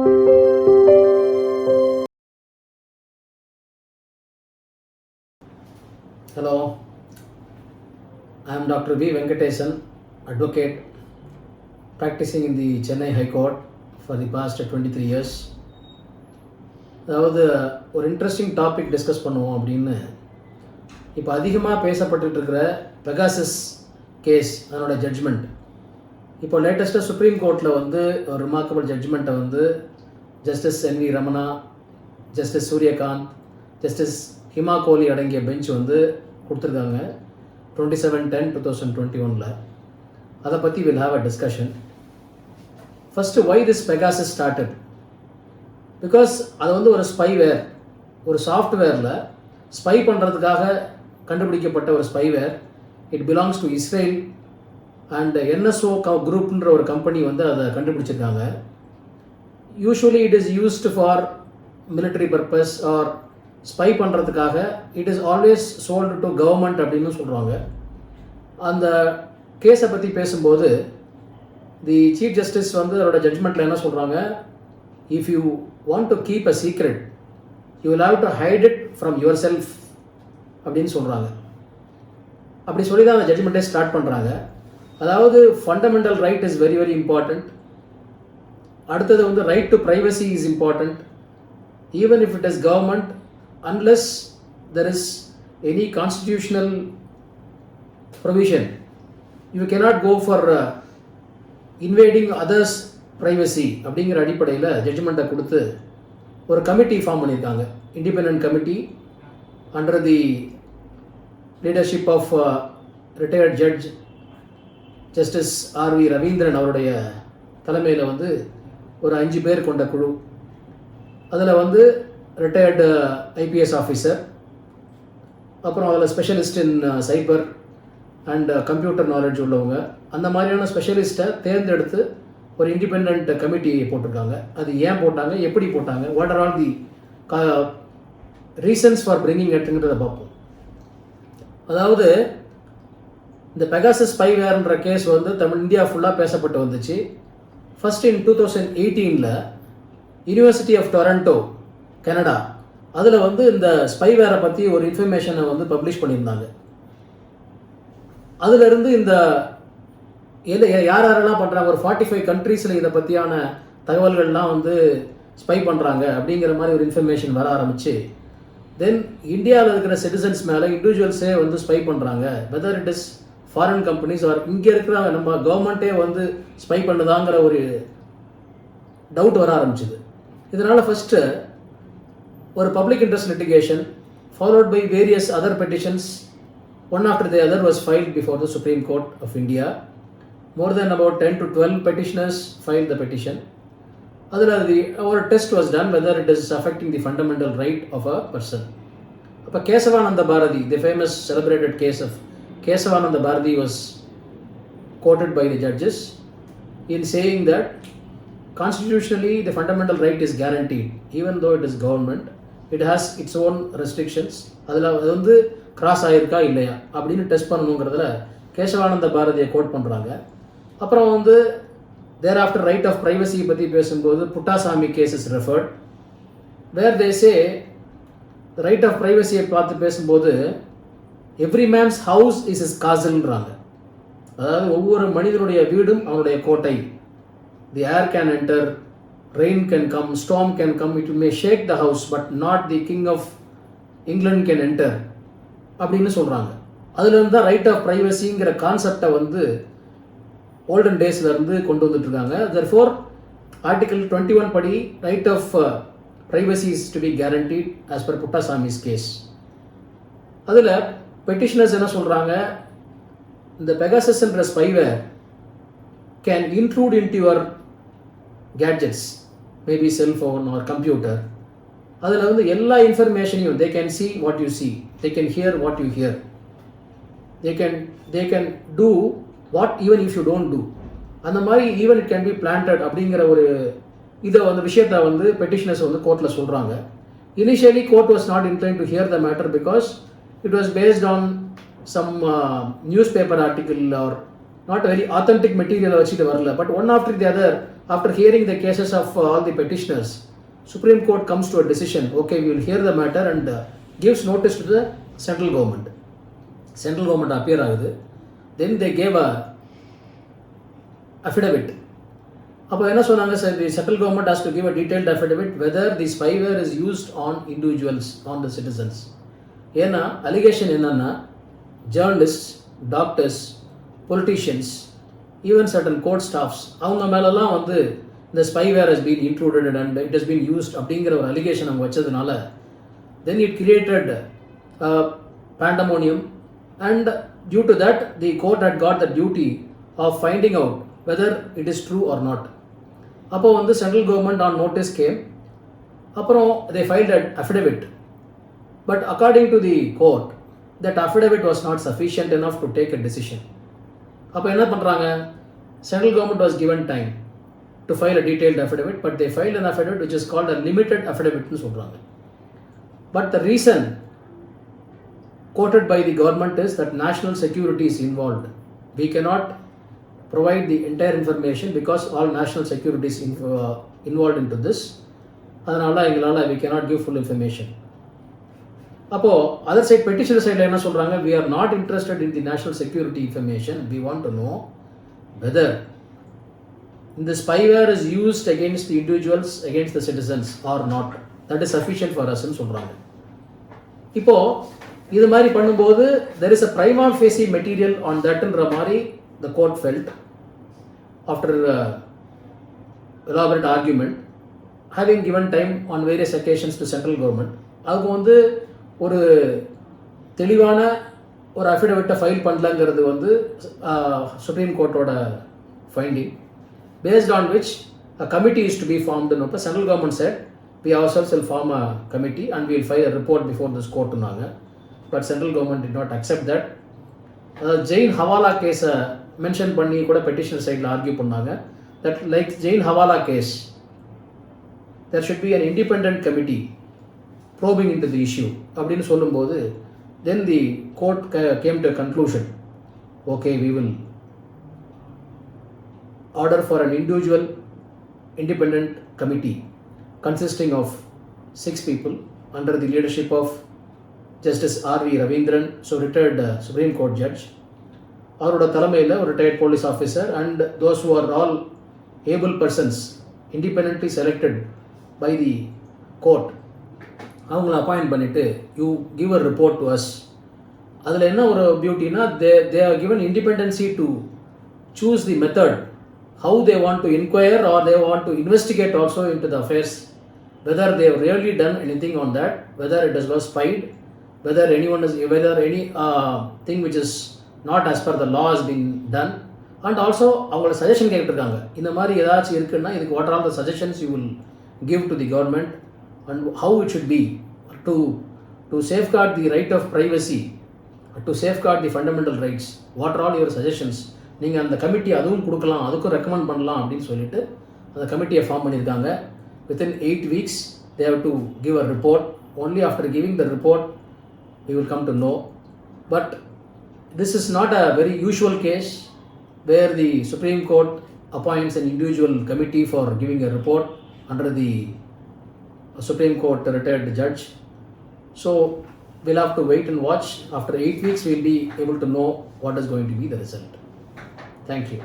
Hello, I am Dr. V. Venkatesan, advocate practicing in the Chennai High Court for the past 23 years. அதாவது ஒரு interesting topic discuss பண்ணுவோம் அப்படின்னு இப்போ அதிகமாக பேசப்பட்டு இருக்கிற பெகாசஸ் கேஸ் அதனோட ஜட்ஜ்மெண்ட். இப்போ லேட்டஸ்ட்டாக சுப்ரீம் கோர்ட்டில் வந்து ஒரு ரிமார்க்கபிள் ஜட்ஜ்மெண்ட்டை வந்து justice N V Ramana, justice Suryakant, justice Hima Kohli அடங்கிய பெஞ்ச் வந்து கொடுத்துருக்காங்க 27/10/2021. அதை பற்றி will have a discussion. First why this Pegasus started? Because அது வந்து ஒரு ஸ்பைவேர், ஒரு சாஃப்ட்வேரில் ஸ்பை பண்ணுறதுக்காக கண்டுபிடிக்கப்பட்ட ஒரு spyware. It belongs to Israel and NSO குரூப்ன்ற ஒரு கம்பெனி வந்து அதை கண்டுபிடிச்சிருக்காங்க. Usually it is used for military purpose or spy பண்ணுறதுக்காக. It is always sold to government அப்படின்னு சொல்கிறாங்க. அந்த கேஸை பற்றி பேசும்போது தி சீஃப் ஜஸ்டிஸ் வந்து அதோட ஜட்ஜ்மெண்ட்டில் என்ன சொல்கிறாங்க, if you want to keep a secret you will have to hide it from yourself அப்படின்னு சொல்கிறாங்க. அப்படி சொல்லி தான் அந்த ஜட்ஜ்மெண்ட்டே ஸ்டார்ட் பண்ணுறாங்க. அதாவது fundamental right is very very important. அடுத்தது வந்து right to privacy is important. Even if it is government, unless there is any constitutional provision, you cannot go for invading others privacy அப்படிங்கிற அடிப்படையில் ஜட்ஜ்மெண்ட்டை கொடுத்து ஒரு கமிட்டி ஃபார்ம் பண்ணியிருக்காங்க. Independent committee under the leadership of retired judge justice R V. Raveendran அவருடைய தலைமையில் வந்து ஒரு 5 பேர் கொண்ட குழு. அதில் வந்து ரிட்டையர்டு ஐபிஎஸ் ஆஃபீஸர், அப்புறம் அதில் specialist in cyber and computer knowledge உள்ளவங்க, அந்த மாதிரியான ஸ்பெஷலிஸ்ட்டை தேர்ந்தெடுத்து ஒரு இண்டிபெண்ட் கமிட்டி போட்டிருக்காங்க. அது ஏன் போட்டாங்க, எப்படி போட்டாங்க, what are all the reasons for bringing இட்ங்கிறத பார்ப்போம். அதாவது இந்த பெகாசஸ் ஸ்பைவேர்ன்ற கேஸ் வந்து இந்தியா ஃபுல்லாக பேசப்பட்டு வந்துச்சு. First in 2018 university of Toronto, Canada, அதில் வந்து இந்த ஸ்பைவேரை பற்றி ஒரு இன்ஃபர்மேஷனை வந்து பப்ளிஷ் பண்ணியிருந்தாங்க. அதிலிருந்து இந்த யாரெல்லாம் பண்ணுறாங்க, ஒரு 45 கண்ட்ரீஸில் இதை பற்றியான தகவல்கள்லாம் வந்து ஸ்பை பண்ணுறாங்க அப்படிங்கிற மாதிரி ஒரு இன்ஃபர்மேஷன் வர ஆரம்பிச்சு, தென் இந்தியாவில் இருக்கிற சிட்டிசன்ஸ் மேலே இண்டிவிஜுவல்ஸே வந்து ஸ்பை பண்ணுறாங்க. Whether it is foreign companies are இங்கே இருக்கிற நம்ம கவர்மெண்ட்டே வந்து ஸ்பை பண்ணுதாங்கிற ஒரு டவுட் வர ஆரம்பிச்சுது. இதனால் ஃபஸ்ட்டு ஒரு public interest litigation followed by various other petitions, one after the other was filed before the Supreme Court of India. More than about 10 to 12 petitioners filed the petition. Our test was done whether it is affecting the fundamental right of a person. Appa Kesavananda Bharati, the famous celebrated case of Kesavananda Bharati, was quoted by the judges in saying that constitutionally the fundamental right is guaranteed even though it is government. It has its own restrictions. அதில் அது வந்து cross ஆகிருக்கா இல்லையா அப்படின்னு test பண்ணணுங்கிறதுல Kesavananda பாரதியை code பண்ணுறாங்க. அப்புறம் வந்து there after right of ப்ரைவசியை பற்றி பேசும்போது Puttaswamy case is referred, where they say right of ப்ரைவசியை பார்த்து பேசும்போது every man's house is is காசல்ன்றாங்க. அதாவது ஒவ்வொரு மனிதனுடைய வீடும் அவனுடைய கோட்டை. The air can enter, rain can come, storm can come, it may shake the house but not the king of England can enter அப்படின்னு சொல்கிறாங்க. அதுலேருந்து தான் ரைட் ஆஃப் ப்ரைவசிங்கிற கான்செப்டை வந்து ஓல்டன் டேஸ்லேருந்து கொண்டு வந்துட்டுருக்காங்க. therefore ஆர்டிகல் 21 படி right of privacy is to be guaranteed as per Puttaswamy's case. அதில் பெட்டிஷனர்ஸ் என்ன சொல்கிறாங்க, இந்த பெகாசஸ்ன்ற spyware can intrude into your gadgets, maybe cell phone or computer. அதில் வந்து எல்லா இன்ஃபர்மேஷனையும் they can see what you see, they can hear what you hear, they can do what even if you don't do. அந்த மாதிரி even it can be planted அப்படிங்கிற ஒரு இதை வந்து விஷயத்தை வந்து பெட்டிஷனர்ஸ் வந்து கோர்ட்டில் சொல்கிறாங்க. Initially court was not inclined to hear the matter because it was based on some newspaper article or not very authentic material வச்சுட்டு வரல. But one after the other After hearing the cases of all the petitioners, Supreme Court comes to a decision. Okay, we will hear the matter and gives notice to the central government. Central government appear ஆகுது. Then they gave a affidavit. அப்போ என்ன சொன்னாங்க, sir the central government has to give a detailed affidavit whether the spyware is used on individuals, on the citizens. ஏன்னா allegation என்னன்னா, journalist, doctors, politicians, even certain court staffs, அவங்க மேலெல்லாம் வந்து இந்த spyware has been included and it has been used அப்படிங்கிற ஒரு allegation அவங்க வச்சதுனால then it created pandemonium, and due to that the court had got the duty of finding out whether it is true or not. அப்போ வந்து central government on notice game. அப்புறம் they filed an affidavit, but according to the court that affidavit was not sufficient enough to take a decision. அப்போ என்ன பண்ணுறாங்க, central government was given time to file a detailed affidavit, but they filed an affidavit which is called a limited affidavit னு சொல்கிறாங்க. But the reason quoted by the government is that national security is involved. We cannot provide the entire information because all national security is involved into this. அதனால எங்களால் we cannot give full information. அப்போ other side petitioner சைடில் என்ன சொல்கிறாங்க, we are not interested in the national security information. We want to know whether the spyware is used against the individuals, against the citizens or not. That is sufficient for us ன்னு சொல்கிறாங்க. இப்போ இது மாதிரி பண்ணும்போது there is a prima facie material on thatன்ற மாதிரி the court felt after elaborate argument, having given time on various occasions to central government. அதுக்கு வந்து ஒரு தெளிவான ஒரு அஃபிடவிட்டை ஃபைல் பண்ணலங்கிறது வந்து சுப்ரீம் கோர்ட்டோட finding, based on which a committee is to be formed. And the central government said we ourselves will form a committee and we will file a report before this court னாங்க. But central government did not accept that. Jain hawala கேஸை mention பண்ணி கூட petitioner சைடில் argue பண்ணாங்க that like Jain hawala case there should be an independent committee probing into the issue அப்படின்னு சொல்லும்போது then the court came to a conclusion, okay, we will order for an individual independent committee consisting of 6 people under the leadership of Justice R.V. Ravindran, so retired Supreme Court judge. அவரோட தலைமையில் ஒரு retired police officer and those who are all able persons independently selected by the court, அவங்கள appoint பண்ணிவிட்டு you give a report to us. அதில் என்ன ஒரு பியூட்டினா, they are given independency to choose the method, how they want to inquire or they want to investigate also into the affairs, whether they have really done anything on that, whether it was spied, whether any thing which is not as per the law has been done, and also அவங்கள suggestion கேட்டிருக்காங்க, இந்த மாதிரி ஏதாச்சும் இருக்குன்னா இதுக்கு what are the suggestions you will give to the government and how it should be to safeguard the right of privacy, to safeguard the fundamental rights. What are all your suggestions? நீங்கள் அந்த committee அதுவும் கொடுக்கலாம், அதுக்கும் recommend பண்ணலாம் அப்படின்னு சொல்லிட்டு அந்த கமிட்டியை form பண்ணியிருக்காங்க. Within 8 weeks they have to give a report. Only after giving the report we will come to know. But this is not a very usual case where the Supreme Court appoints an individual committee for giving a report under the Supreme Court retired judge. So we'll have to wait and watch. After 8 weeks we'll be able to know what is going to be the result. Thank you.